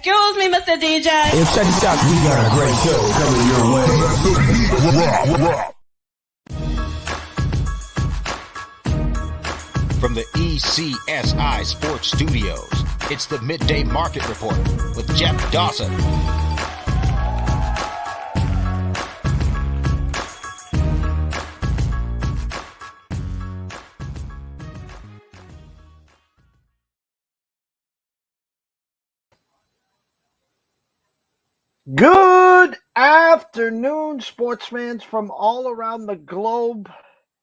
Excuse me, Mr. DJ. Hey, check this out. We got a great show coming your way. From the ECSI Sports Studios, it's the Midday Market Report with Jeff Dawson. Good afternoon, sports fans from all around the globe.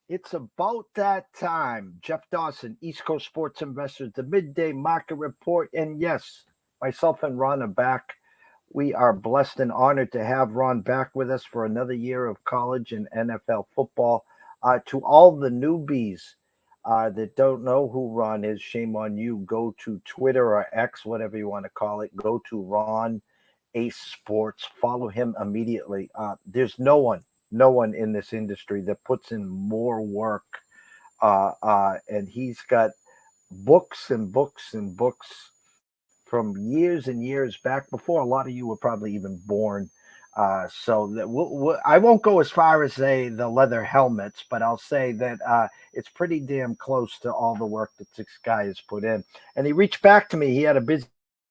It's about that time. Jeff Dawson, East Coast Sports Investors, the Midday Market Report. And yes, myself and Ron are back. We are blessed and honored to have Ron back with us for another year of college and NFL football. To all the newbies that don't know who Ron is, shame on you. Go to Twitter or X, whatever you want to call it. Go to Ron Ace Sports. Follow him immediately. There's no one in this industry that puts in more work. And he's got books and books and books from years and years back before a lot of you were probably even born. So that I won't go as far as say the leather helmets, but I'll say that it's pretty damn close to all the work that this guy has put in. And he reached back to me. He had a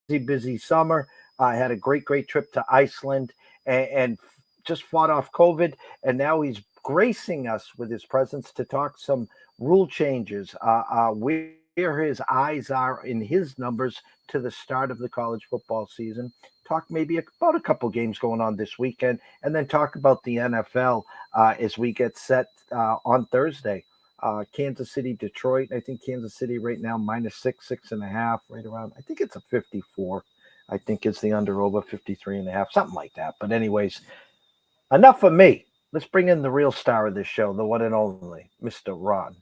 busy summer. Had a great trip to Iceland and just fought off COVID. And now he's gracing us with his presence to talk some rule changes, where his eyes are in his numbers to the start of the college football season. Talk maybe about a couple games going on this weekend, and then talk about the NFL as we get set on Thursday. Kansas City, Detroit. I think Kansas City right now -6.5, right around. I think it's a 54. I think it's the under over 53.5, something like that. But anyways, enough of me. Let's bring in the real star of this show, the one and only, Mr. Ron.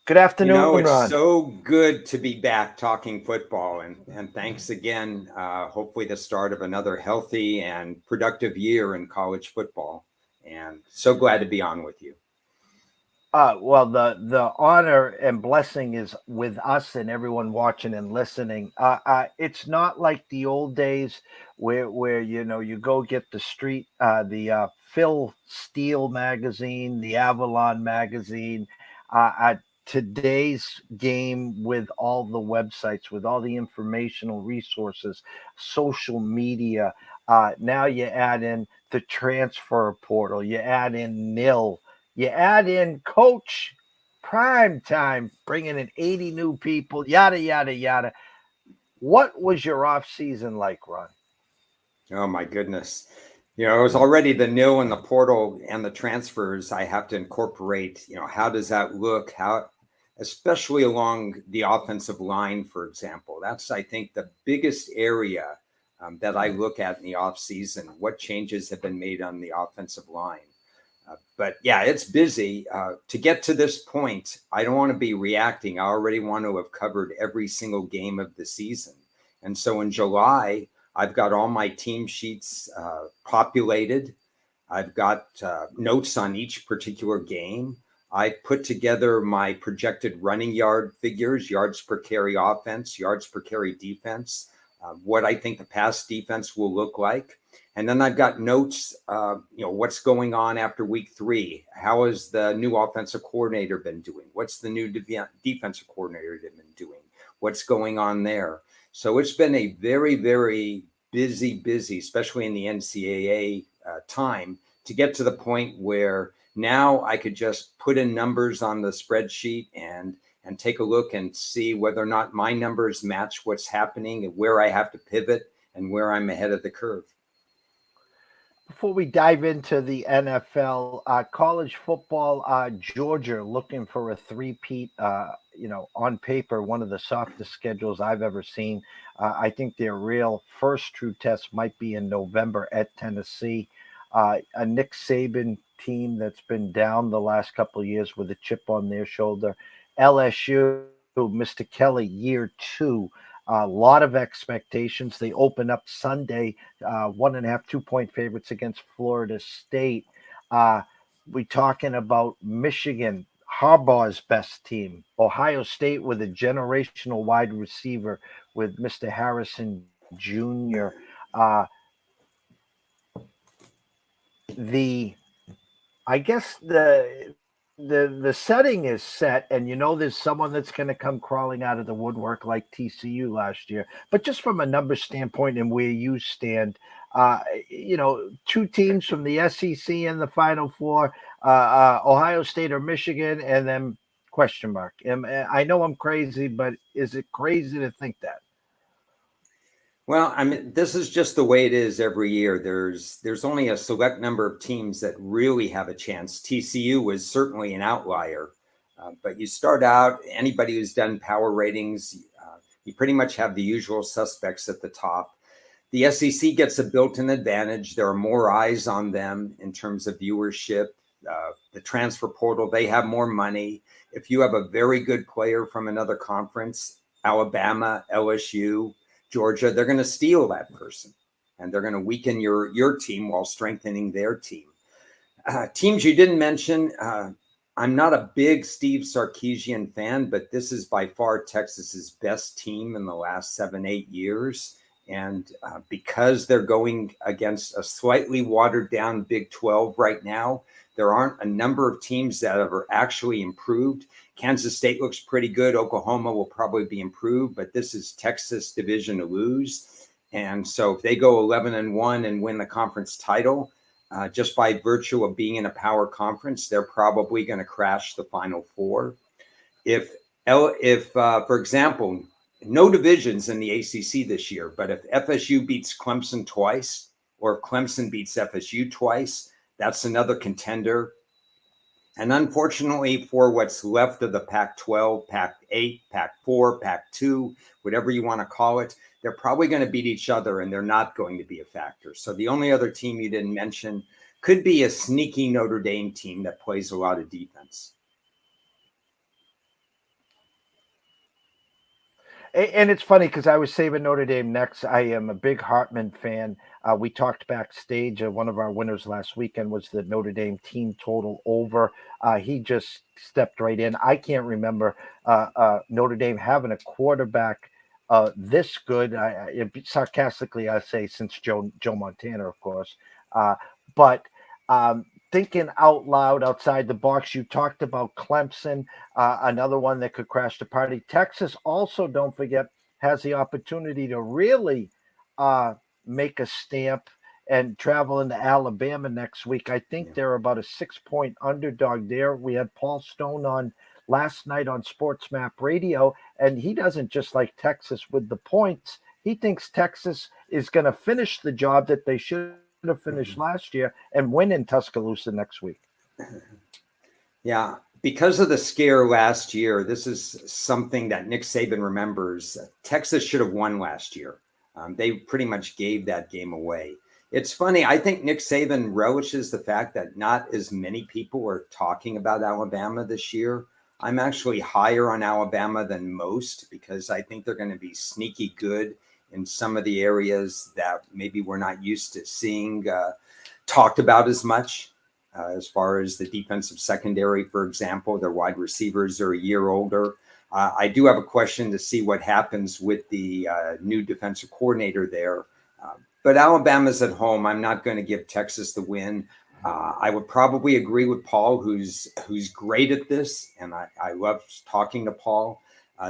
Good afternoon, it's Ron. So good to be back talking football. And thanks again. Hopefully the start of another healthy and productive year in college football. And so glad to be on with you. Well, the honor and blessing is with us and everyone watching and listening. It's not like the old days where you go get the street, the Phil Steele magazine, the Avalon magazine. Today's game with all the websites, with all the informational resources, social media. Now you add in the transfer portal, you add in NIL. You add in Coach Prime Time, bringing in 80 new people, yada, yada, yada. What was your off season like, Ron? Oh, my goodness. It was already the NIL and the portal and the transfers. I have to incorporate, how does that look? Especially along the offensive line, for example. That's, I think, the biggest area that I look at in the off season. What changes have been made on the offensive line? But yeah, it's busy. To get to this point, I don't want to be reacting. I already want to have covered every single game of the season. And so in July, I've got all my team sheets populated. I've got notes on each particular game. I put together my projected running yard figures, yards per carry offense, yards per carry defense, what I think the pass defense will look like. And then I've got notes, what's going on after week 3? How has the new offensive coordinator been doing? What's the new defensive coordinator been doing? What's going on there? So it's been a very, very busy, especially in the NCAA time, to get to the point where now I could just put in numbers on the spreadsheet and take a look and see whether or not my numbers match what's happening and where I have to pivot and where I'm ahead of the curve. Before we dive into the NFL, college football, Georgia looking for a three-peat, on paper, one of the softest schedules I've ever seen. I think their real first true test might be in November at Tennessee. A Nick Saban team that's been down the last couple of years with a chip on their shoulder. LSU, Mr. Kelly, year 2. A lot of expectations. They open up Sunday, 1.5, 2-point favorites against Florida State. We talking about Michigan, Harbaugh's best team. Ohio State with a generational wide receiver with Mr. Harrison Jr. Uh, the I guess the setting is set, and there's someone that's going to come crawling out of the woodwork like TCU last year. But just from a number standpoint and where you stand, two teams from the SEC in the Final Four, Ohio State or Michigan, and then question mark. I know I'm crazy, but is it crazy to think that? Well, I mean, this is just the way it is every year. There's only a select number of teams that really have a chance. TCU was certainly an outlier, but you start out. Anybody who's done power ratings, you pretty much have the usual suspects at the top. The SEC gets a built-in advantage. There are more eyes on them in terms of viewership. The transfer portal, they have more money. If you have a very good player from another conference, Alabama, LSU, Georgia, they're going to steal that person, and they're going to weaken your team while strengthening their team. Teams you didn't mention, I'm not a big Steve Sarkisian fan, but this is by far Texas's best team in the last 7-8 years. And because they're going against a slightly watered down Big 12 right now, there aren't a number of teams that have actually improved. Kansas State looks pretty good. Oklahoma will probably be improved, but this is Texas division to lose. And so if they go 11-1 and win the conference title, just by virtue of being in a power conference, they're probably going to crash the Final Four. If for example, no divisions in the ACC this year, but if FSU beats Clemson twice, or if Clemson beats FSU twice, that's another contender. And unfortunately, for what's left of the Pac-12, Pac-8, Pac-4, Pac-2, whatever you want to call it, they're probably going to beat each other, and they're not going to be a factor. So the only other team you didn't mention could be a sneaky Notre Dame team that plays a lot of defense. And it's funny because I was saving Notre Dame next. I am a big Hartman fan. We talked backstage. One of our winners last weekend was the Notre Dame team total over. He just stepped right in. I can't remember Notre Dame having a quarterback this good. Sarcastically, I say since Joe Montana, of course. But thinking out loud outside the box, you talked about Clemson, another one that could crash the party. Texas also, don't forget, has the opportunity to really make a stamp and travel into Alabama next week. I think they're about a 6-point underdog there. We had Paul Stone on last night on Sports Map Radio, and he doesn't just like Texas with the points. He thinks Texas is going to finish the job that they should have finished last year and win in Tuscaloosa next week. Yeah, because of the scare last year, this is something that Nick Saban remembers. Texas should have won last year. They pretty much gave that game away. It's funny. I think Nick Saban relishes the fact that not as many people are talking about Alabama this year. I'm actually higher on Alabama than most because I think they're going to be sneaky good in some of the areas that maybe we're not used to seeing talked about as much, as far as the defensive secondary, for example. Their wide receivers are a year older. I do have a question to see what happens with the new defensive coordinator there. But Alabama's at home. I'm not going to give Texas the win. I would probably agree with Paul, who's great at this, and I love talking to Paul,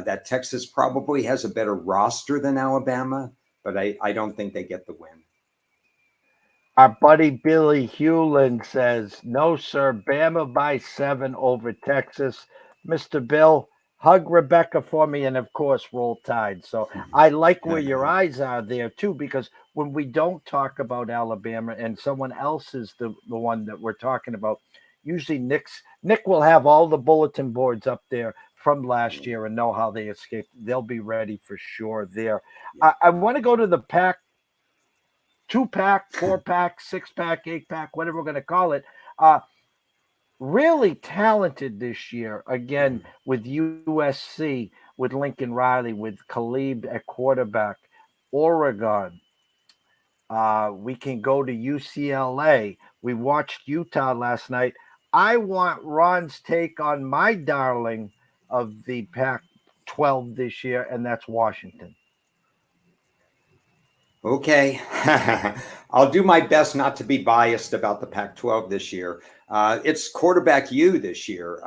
that Texas probably has a better roster than Alabama, but I don't think they get the win. Our buddy Billy Hewlin says, no, sir, Bama by 7 over Texas. Mr. Bill, hug Rebecca for me, and, of course, roll Tide. So I like where your eyes are there, too, because when we don't talk about Alabama and someone else is the one that we're talking about, usually Nick will have all the bulletin boards up there from last year and know how they escaped. They'll be ready for sure there. I want to go to the pack. 2-pack, 4-pack, 6-pack, 8-pack, whatever we're going to call it. Really talented this year, again, with USC, with Lincoln Riley, with Khalib at quarterback. Oregon. We can go to UCLA. We watched Utah last night. I want Ron's take on my darling of the Pac-12 this year, and that's Washington. Okay. I'll do my best not to be biased about the Pac 12 this year. It's quarterback U this year.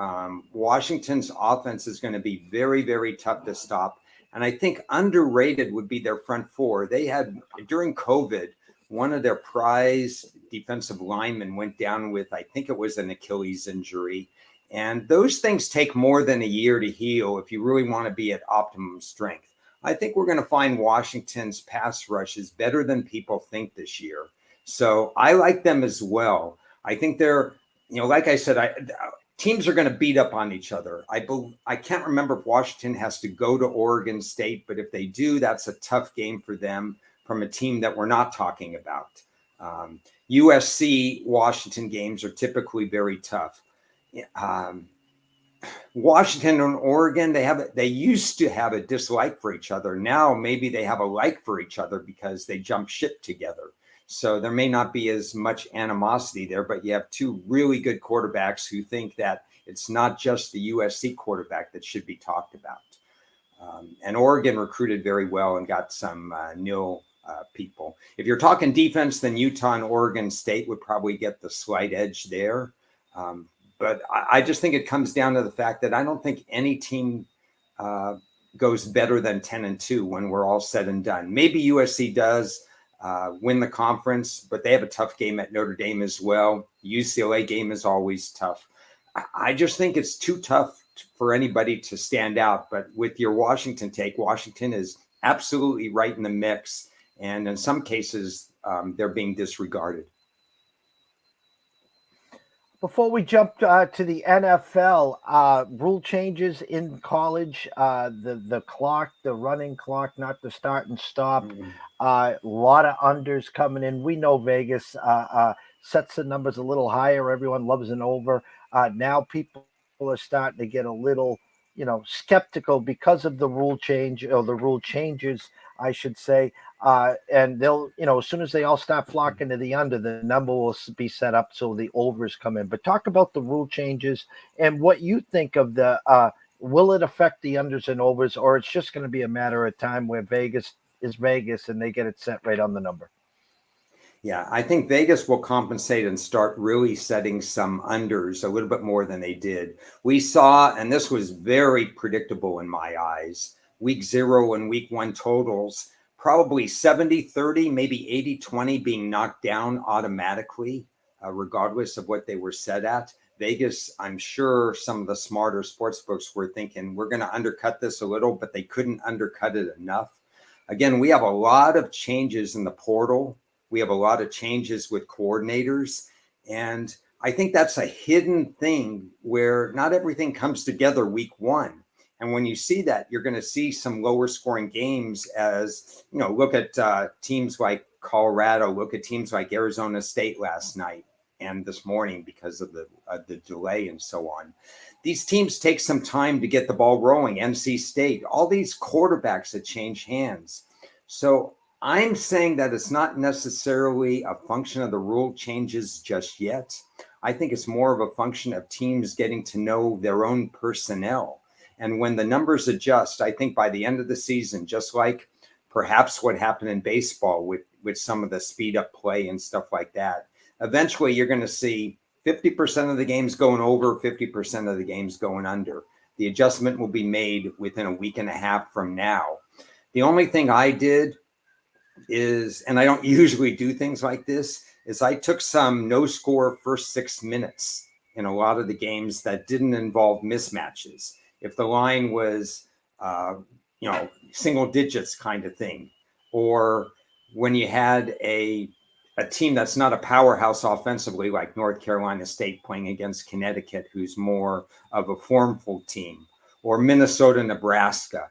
Washington's offense is going to be very, very tough to stop. And I think underrated would be their front four. They had, during COVID, one of their prize defensive linemen went down with, I think it was an Achilles injury. And those things take more than a year to heal if you really want to be at optimum strength. I think we're going to find Washington's pass rush is better than people think this year. So I like them as well. I think they're, like I said, teams are going to beat up on each other. I can't remember if Washington has to go to Oregon State, but if they do, that's a tough game for them from a team that we're not talking about. USC Washington games are typically very tough. Washington and Oregon, they used to have a dislike for each other. Now maybe they have a like for each other because they jump ship together. So there may not be as much animosity there, but you have two really good quarterbacks who think that it's not just the USC quarterback that should be talked about. And Oregon recruited very well and got some nil people. If you're talking defense, then Utah and Oregon State would probably get the slight edge there. But I just think it comes down to the fact that I don't think any team goes better than 10-2 when we're all said and done. Maybe USC does win the conference, but they have a tough game at Notre Dame as well. UCLA game is always tough. I just think it's too tough for anybody to stand out. But with your Washington take, Washington is absolutely right in the mix. And in some cases, they're being disregarded. Before we jump to the NFL, rule changes in college, the clock, the running clock, not the start and stop. A lot of unders coming in. We know Vegas sets the numbers a little higher. Everyone loves an over. Now people are starting to get a little, skeptical because of the rule change or the rule changes, I should say. And they'll, as soon as they all start flocking to the under, the number will be set up so the overs come in. But talk about the rule changes and what you think of the, will it affect the unders and overs, or it's just going to be a matter of time where Vegas is Vegas and they get it set right on the number? Yeah, I think Vegas will compensate and start really setting some unders a little bit more than they did. We saw, and this was very predictable in my eyes, week 0 and week 1 totals, probably 70-30, maybe 80-20 being knocked down automatically, regardless of what they were set at. Vegas, I'm sure some of the smarter sports books were thinking, we're going to undercut this a little, but they couldn't undercut it enough. Again, we have a lot of changes in the portal. We have a lot of changes with coordinators. And I think that's a hidden thing where not everything comes together week 1. And when you see that, you're going to see some lower scoring games as, look at teams like Colorado, look at teams like Arizona State last night and this morning because of the delay and so on. These teams take some time to get the ball rolling. NC State, all these quarterbacks that change hands. So I'm saying that it's not necessarily a function of the rule changes just yet. I think it's more of a function of teams getting to know their own personnel. And when the numbers adjust, I think by the end of the season, just like perhaps what happened in baseball with some of the speed up play and stuff like that, eventually you're going to see 50% of the games going over, 50% of the games going under. The adjustment will be made within a week and a half from now. The only thing I did is, and I don't usually do things like this, is I took some no score first 6 minutes in a lot of the games that didn't involve mismatches. If the line was, single digits kind of thing, or when you had a team that's not a powerhouse offensively, like North Carolina State playing against Connecticut, who's more of a formful team, or Minnesota, Nebraska,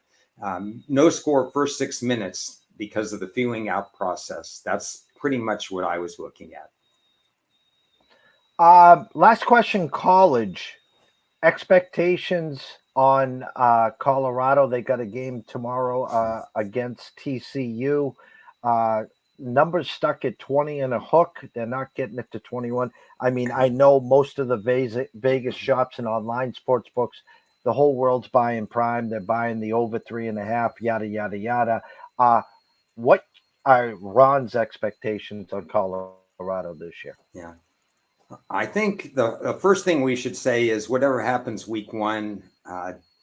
no score first 6 minutes because of the feeling out process. That's pretty much what I was looking at. Last question, college expectations on Colorado. They got a game tomorrow against TCU. numbers stuck at 20 and a hook. They're not getting it to 21. I mean, I know most of the Vegas shops and online sports books, the whole world's buying prime. They're buying the over 3.5, yada, yada, yada. What are Ron's expectations on Colorado this year? Yeah. I think the first thing we should say is whatever happens week one,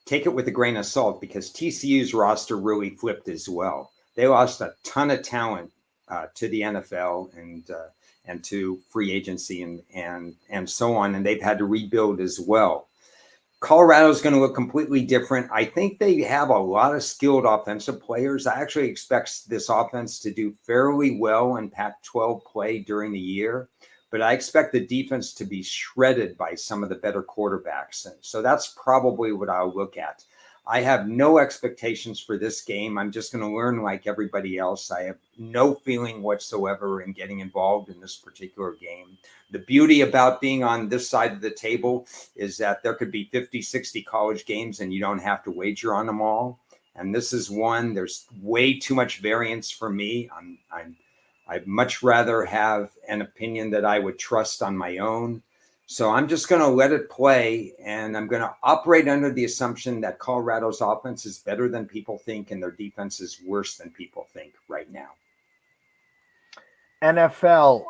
take it with a grain of salt, because TCU's roster really flipped as well. They lost a ton of talent to the NFL and to free agency and so on, and they've had to rebuild as well. Colorado's going to look completely different. I think they have a lot of skilled offensive players. I actually expect this offense to do fairly well in Pac-12 play during the year, but I expect the defense to be shredded by some of the better quarterbacks. And so that's probably what I'll look at. I have no expectations for this game. I'm just going to learn like everybody else. I have no feeling whatsoever in getting involved in this particular game. The beauty about being on this side of the table is that there could be 50, 60 college games and you don't have to wager on them all. And this is one, there's way too much variance for me. I'd much rather have an opinion that I would trust on my own. So I'm just going to let it play, and I'm going to operate under the assumption that Colorado's offense is better than people think and their defense is worse than people think right now. NFL,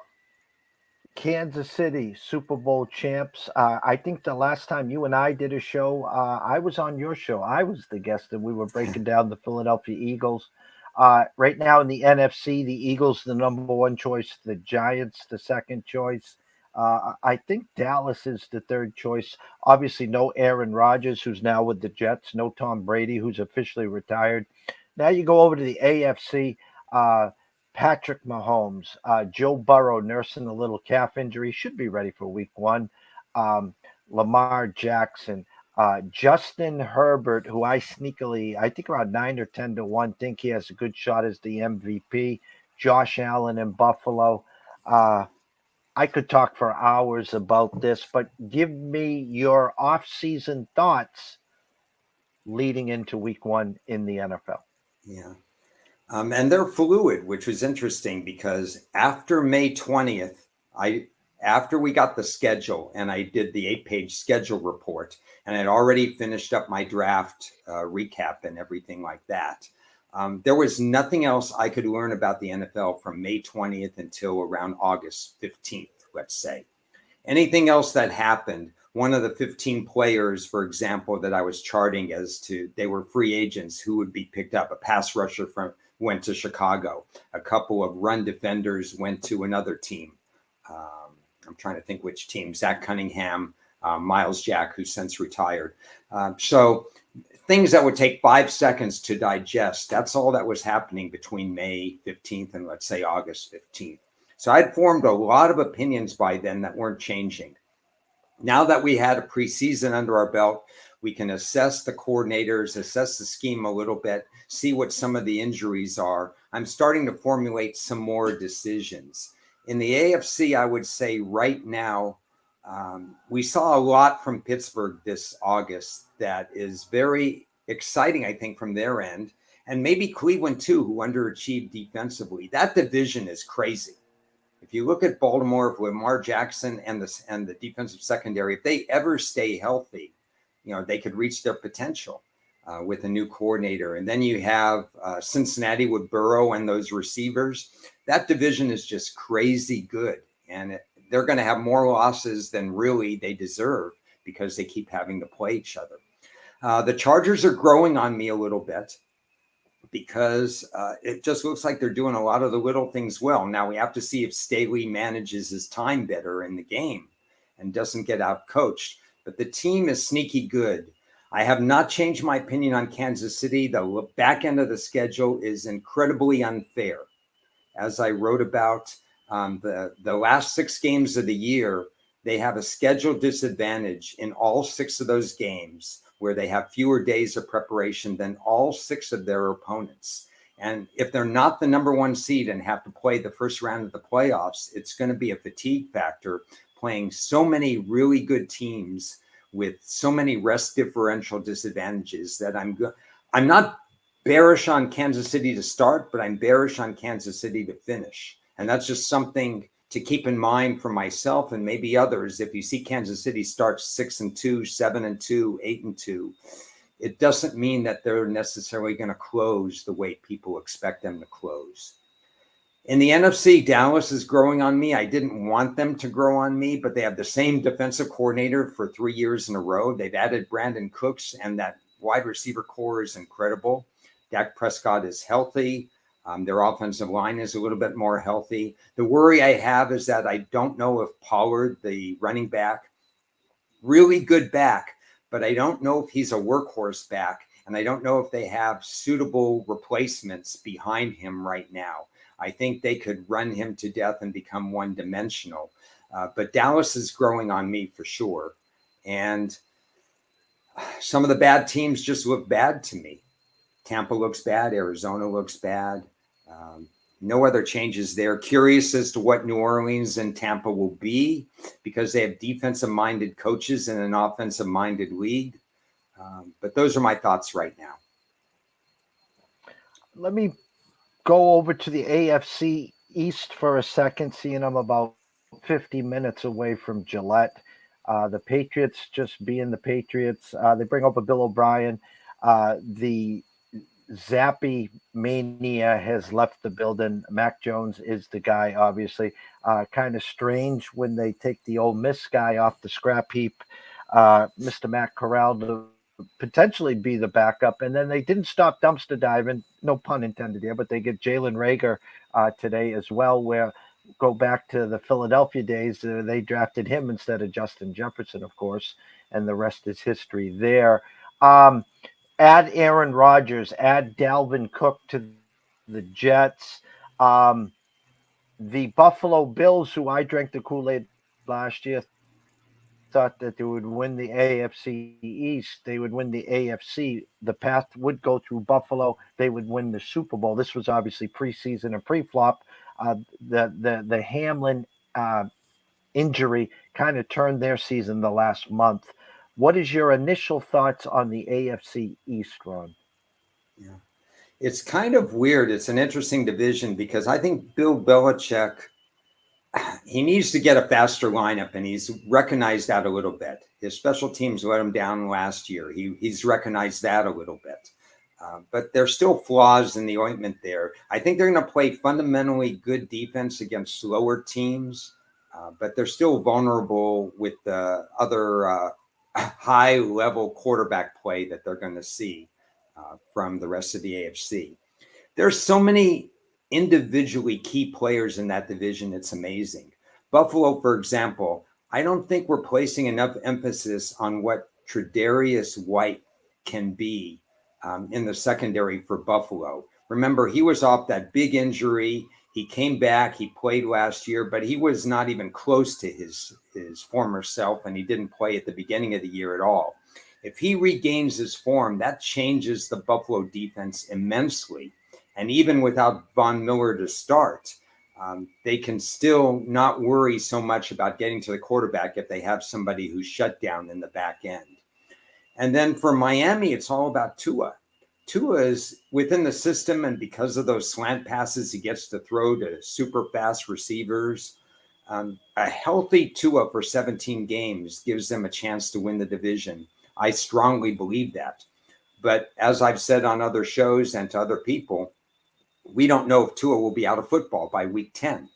Kansas City, Super Bowl champs. I think the last time you and I did a show, I was on your show. I was the guest, and we were breaking down the Philadelphia Eagles. Right now in the NFC, the Eagles, the number one choice, the Giants, the second choice. I think Dallas is the third choice. Obviously, no Aaron Rodgers, who's now with the Jets. No Tom Brady, who's officially retired. Now you go over to the AFC. Patrick Mahomes, Joe Burrow nursing a little calf injury, should be ready for week one. Lamar Jackson, Justin Herbert, who I think around 9 or 10 to 1, think he has a good shot as the MVP. Josh Allen in Buffalo. I could talk for hours about this, but give me your off-season thoughts leading into week one in the NFL. Yeah. And they're fluid, which was interesting because after May 20th, after we got the schedule and I did the 8-page schedule report, and I'd already finished up my draft recap and everything like that, there was nothing else I could learn about the NFL from May 20th until around August 15th, let's say. Anything else that happened, one of the 15 players, for example, that I was charting as to they were free agents who would be picked up, a pass rusher went to Chicago. A couple of run defenders went to another team. I'm trying to think which team. Zach Cunningham, Miles Jack, who's since retired. So things that would take 5 seconds to digest. That's all that was happening between May 15th and let's say August 15th. So I'd formed a lot of opinions by then that weren't changing. Now that we had a preseason under our belt, we can assess the coordinators, assess the scheme a little bit, see what some of the injuries are. I'm starting to formulate some more decisions. In the AFC, I would say right now, we saw a lot from Pittsburgh this August that is very exciting, I think, from their end. And maybe Cleveland, too, who underachieved defensively. That division is crazy. If you look at Baltimore with Lamar Jackson and the defensive secondary, if they ever stay healthy, they could reach their potential with a new coordinator. And then you have Cincinnati with Burrow and those receivers. That division is just crazy good. And they're going to have more losses than really they deserve because they keep having to play each other. The Chargers are growing on me a little bit because it just looks like they're doing a lot of the little things well. Now we have to see if Staley manages his time better in the game and doesn't get out coached. But the team is sneaky good. I have not changed my opinion on Kansas City. The back end of the schedule is incredibly unfair. As I wrote about the last 6 games of the year, they have a schedule disadvantage in all 6 of those games where they have fewer days of preparation than all 6 of their opponents. And if they're not the number 1 seed and have to play the first round of the playoffs, it's going to be a fatigue factor playing so many really good teams with so many rest differential disadvantages that I'm not bearish on Kansas City to start, but I'm bearish on Kansas City to finish. And that's just something to keep in mind for myself and maybe others. If you see Kansas City start 6-2, 7-2, 8-2, it doesn't mean that they're necessarily going to close the way people expect them to close. In the NFC, Dallas is growing on me. I didn't want them to grow on me, but they have the same defensive coordinator for 3 years in a row. They've added Brandon Cooks, and that wide receiver core is incredible. Dak Prescott is healthy. Their offensive line is a little bit more healthy. The worry I have is that I don't know if Pollard, the running back, really good back, but I don't know if he's a workhorse back, and I don't know if they have suitable replacements behind him right now. I think they could run him to death and become one-dimensional. But Dallas is growing on me for sure. And some of the bad teams just look bad to me. Tampa looks bad. Arizona looks bad. No other changes there. Curious as to what New Orleans and Tampa will be because they have defensive-minded coaches in an offensive-minded league. But those are my thoughts right now. Let me go over to the AFC East for a second, seeing I'm about 50 minutes away from Gillette. The Patriots just being the Patriots. They bring over Bill O'Brien. The Zappy mania has left the building. Mac Jones is the guy, obviously. Kind of strange when they take the Ole Miss guy off the scrap heap, Mr. Matt Corral, to potentially be the backup. And then they didn't stop dumpster diving, no pun intended here, but they get Jalen Reagor today as well, where go back to the Philadelphia days. They drafted him instead of Justin Jefferson, of course, and the rest is history there. Add Aaron Rodgers, add Dalvin Cook to the Jets. The Buffalo Bills, who I drank the Kool-Aid last year, thought that they would win the AFC East. They would win the AFC. The path would go through Buffalo. They would win the Super Bowl. This was obviously preseason and pre-flop. The Hamlin injury kind of turned their season the last month. What is your initial thoughts on the AFC East, Ron? Yeah. It's kind of weird. It's an interesting division because I think Bill Belichick, he needs to get a faster lineup, and he's recognized that a little bit. His special teams let him down last year. He's recognized that a little bit. But there's still flaws in the ointment there. I think they're going to play fundamentally good defense against slower teams, but they're still vulnerable with the other high-level quarterback play that they're going to see from the rest of the AFC. There's so many individually key players in that division. It's amazing. Buffalo, for example, I don't think we're placing enough emphasis on what Tre'Davious White can be in the secondary for Buffalo. Remember, he was off that big injury. He came back. He played last year, but he was not even close to his former self, and he didn't play at the beginning of the year at all. If he regains his form, that changes the Buffalo defense immensely. And even without Von Miller to start, they can still not worry so much about getting to the quarterback if they have somebody who's shut down in the back end. And then for Miami, it's all about Tua. Tua is within the system, and because of those slant passes he gets to throw to super fast receivers, a healthy Tua for 17 games gives them a chance to win the division. I strongly believe that. But as I've said on other shows and to other people, we don't know if Tua will be out of football by week 10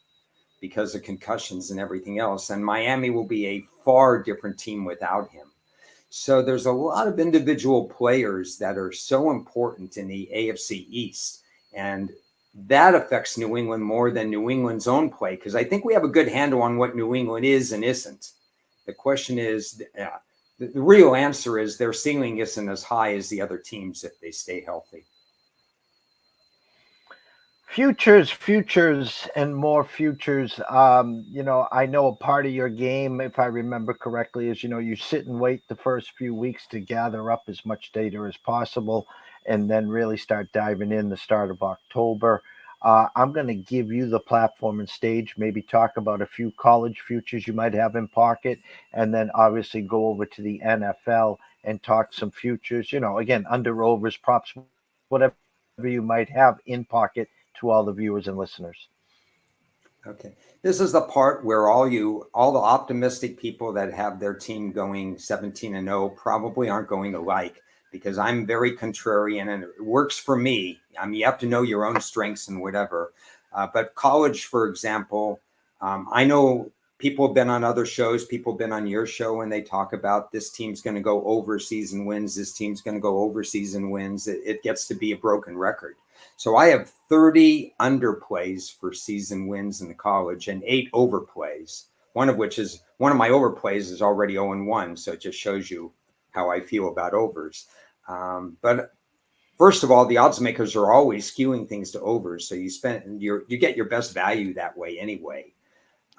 because of concussions and everything else. And Miami will be a far different team without him. So there's a lot of individual players that are so important in the AFC East. And that affects New England more than New England's own play, because I think we have a good handle on what New England is and isn't. The question is, the real answer is their ceiling isn't as high as the other teams if they stay healthy. Futures, and more futures. I know a part of your game, if I remember correctly, is, you sit and wait the first few weeks to gather up as much data as possible and then really start diving in the start of October. I'm going to give you the platform and stage, maybe talk about a few college futures you might have in pocket, and then obviously go over to the NFL and talk some futures, again, under, overs, props, whatever you might have in pocket to all the viewers and listeners. Okay. This is the part where all the optimistic people that have their team going 17-0 probably aren't going to like, because I'm very contrarian and it works for me. I mean, you have to know your own strengths and whatever. But college, for example, I know people have been on other shows, people have been on your show, and they talk about this team's going to go over season wins, this team's going to go over season wins. It gets to be a broken record. So I have 30 underplays for season wins in the college and 8 overplays, one of my overplays is already 0-1. So it just shows you how I feel about overs. But first of all, the odds makers are always skewing things to overs. So you get your best value that way anyway.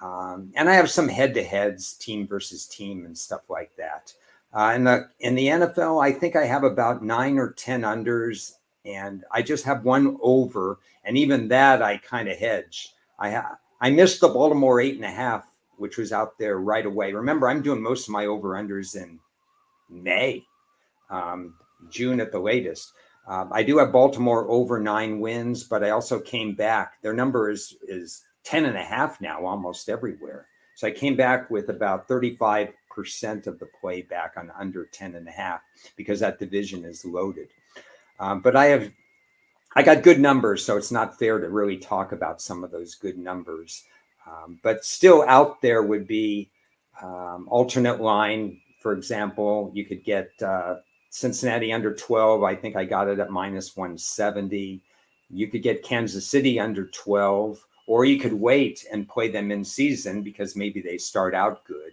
And I have some head-to-heads, team versus team and stuff like that. In the NFL, I think I have about 9 or 10 unders, and I just have one over, and even that I kind of hedge. I missed the Baltimore 8.5, which was out there right away. Remember, I'm doing most of my over-unders in May, June at the latest. I do have Baltimore over 9 wins, but I also came back. Their number is 10.5 now, almost everywhere. So I came back with about 35% of the play back on under 10.5 because that division is loaded. But I got good numbers, so it's not fair to really talk about some of those good numbers. But still out there would be alternate line. For example, you could get Cincinnati under 12. I think I got it at -170. You could get Kansas City under 12, or you could wait and play them in season because maybe they start out good.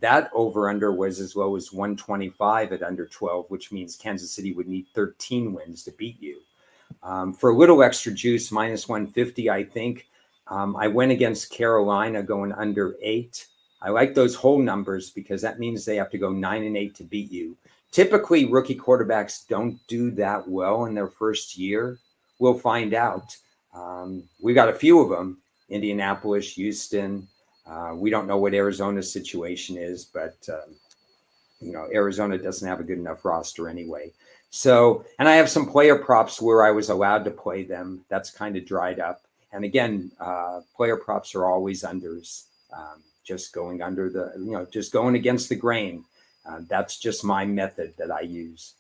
That over-under was as low as 125 at under 12, which means Kansas City would need 13 wins to beat you. For a little extra juice, -150, I think. I went against Carolina going under 8. I like those whole numbers because that means they have to go 9-8 to beat you. Typically, rookie quarterbacks don't do that well in their first year. We'll find out. We got a few of them, Indianapolis, Houston. We don't know what Arizona's situation is, but Arizona doesn't have a good enough roster anyway. So, and I have some player props where I was allowed to play them. That's kind of dried up. And again, player props are always unders, just going under just going against the grain. That's just my method that I use.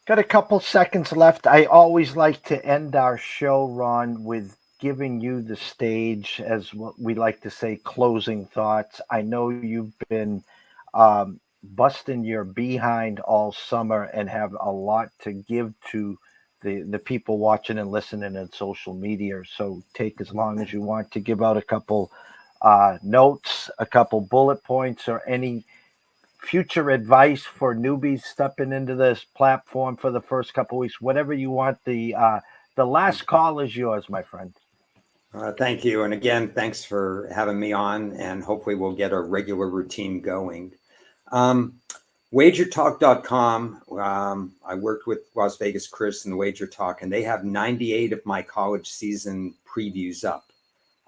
Got a couple seconds left. I always like to end our show, Ron, with giving you the stage, as what we like to say, closing thoughts. I know you've been busting your behind all summer and have a lot to give to the people watching and listening on social media. So take as long as you want to give out a couple notes, a couple bullet points, or any future advice for newbies stepping into this platform for the first couple weeks, whatever you want. The last call is yours, my friend. Thank you. And again, thanks for having me on, and hopefully we'll get a regular routine going. WagerTalk.com. I worked with Las Vegas Chris and Wager Talk, and they have 98 of my college season previews up.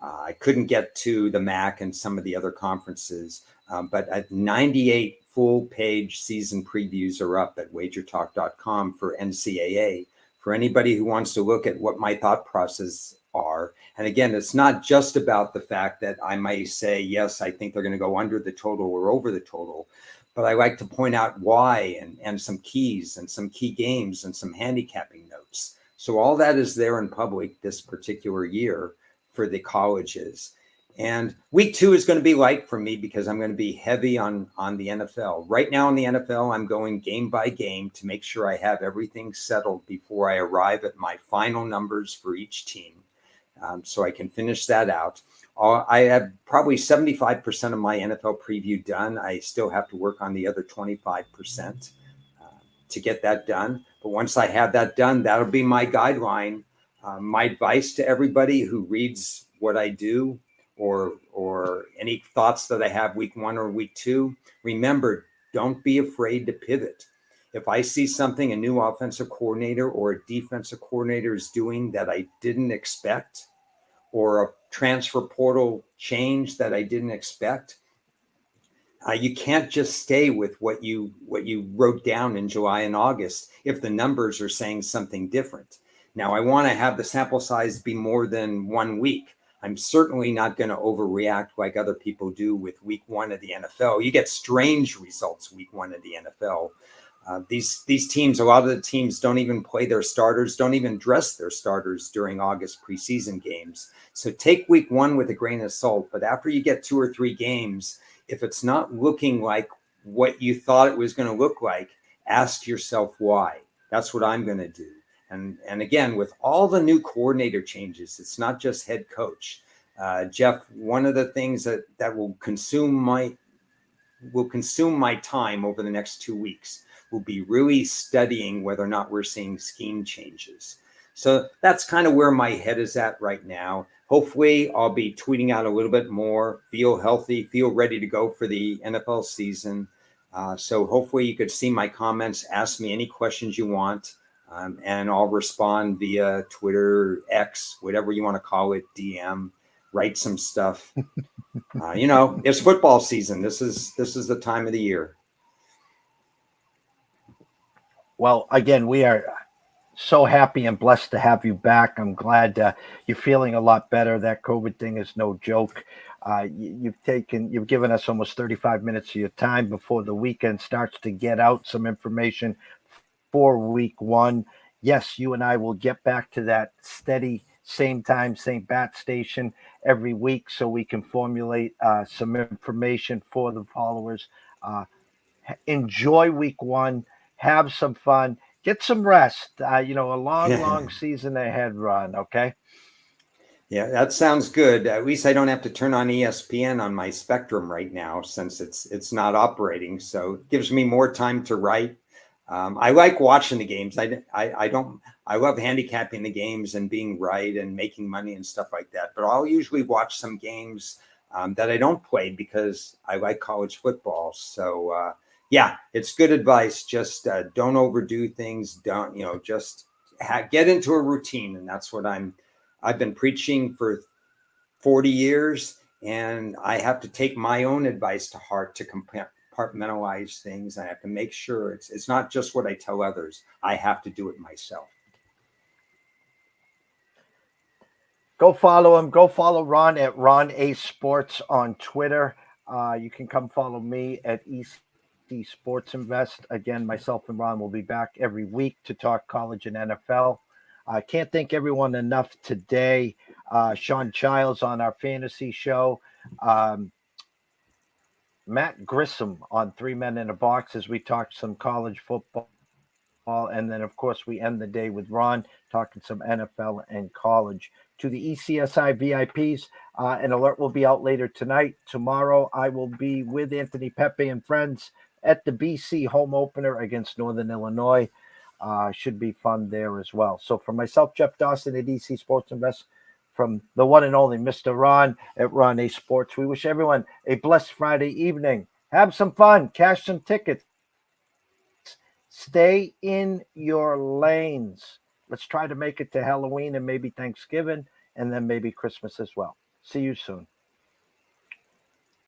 I couldn't get to the MAC and some of the other conferences, but at 98 full page season previews are up at WagerTalk.com for NCAA. For anybody who wants to look at what my thought process are. And again, it's not just about the fact that I may say, yes, I think they're going to go under the total or over the total, but I like to point out why and some keys and some key games and some handicapping notes. So all that is there in public this particular year for the colleges. And week 2 is going to be light for me because I'm going to be heavy on the NFL. Right now in the NFL, I'm going game by game to make sure I have everything settled before I arrive at my final numbers for each team. So I can finish that out. I have probably 75% of my NFL preview done. I still have to work on the other 25% to get that done. But once I have that done, that'll be my guideline. My advice to everybody who reads what I do or any thoughts that I have week 1 or week 2, remember, don't be afraid to pivot. If I see something a new offensive coordinator or a defensive coordinator is doing that I didn't expect, or a transfer portal change that I didn't expect, You can't just stay with what you wrote down in July and August if the numbers are saying something different. Now, I want to have the sample size be more than 1 week. I'm certainly not going to overreact like other people do with week one of the NFL. You get strange results week one of the NFL. These teams, a lot of the teams don't even play their starters, don't even dress their starters during August preseason games. So take week one with a grain of salt. But after you get 2 or 3 games, if it's not looking like what you thought it was going to look like, ask yourself why. That's what I'm going to do. And again, with all the new coordinator changes, it's not just head coach. Jeff, one of the things that will consume my time over the next 2 weeks will be really studying whether or not we're seeing scheme changes. So that's kind of where my head is at right now. Hopefully I'll be tweeting out a little bit more, feel healthy, feel ready to go for the NFL season. So hopefully you could see my comments, ask me any questions you want, and I'll respond via Twitter, X, whatever you want to call it, DM, write some stuff. It's football season. This is the time of the year. Well, again, we are so happy and blessed to have you back. I'm glad you're feeling a lot better. That COVID thing is no joke. You've given us almost 35 minutes of your time before the weekend starts to get out some information for week one. Yes, you and I will get back to that steady, same time, same bat station every week so we can formulate some information for the followers. Enjoy week one, have some fun, get some rest. A long season ahead, Ron. Okay. Yeah, that sounds good. At least I don't have to turn on ESPN on my Spectrum right now since it's not operating. So it gives me more time to write. I like watching the games. I love handicapping the games and being right and making money and stuff like that. But I'll usually watch some games that I don't play because I like college football. So yeah, it's good advice. Just don't overdo things. Don't, just get into a routine. And that's what I've been preaching for 40 years. And I have to take my own advice to heart to compartmentalize things. I have to make sure it's not just what I tell others. I have to do it myself. Go follow him. Go follow Ron at Ron A Sports on Twitter. You can come follow me at ECSI Sports Invest. Again, myself and Ron will be back every week to talk college and NFL. I can't thank everyone enough today. Sean Childs on our fantasy show. Matt Grissom on Three Men in a Box as we talk some college football. And then, of course, we end the day with Ron talking some NFL and college. To the ECSI VIPs, an alert will be out later tonight. Tomorrow, I will be with Anthony Pepe and friends at the BC home opener against Northern Illinois. Should be fun there as well. So for myself, Jeff Dawson at EC Sports Invest, from the one and only Mr. Ron at Ron A Sports, we wish everyone a blessed Friday evening. Have some fun. Cash some tickets. Stay in your lanes. Let's try to make it to Halloween and maybe Thanksgiving and then maybe Christmas as well. See you soon.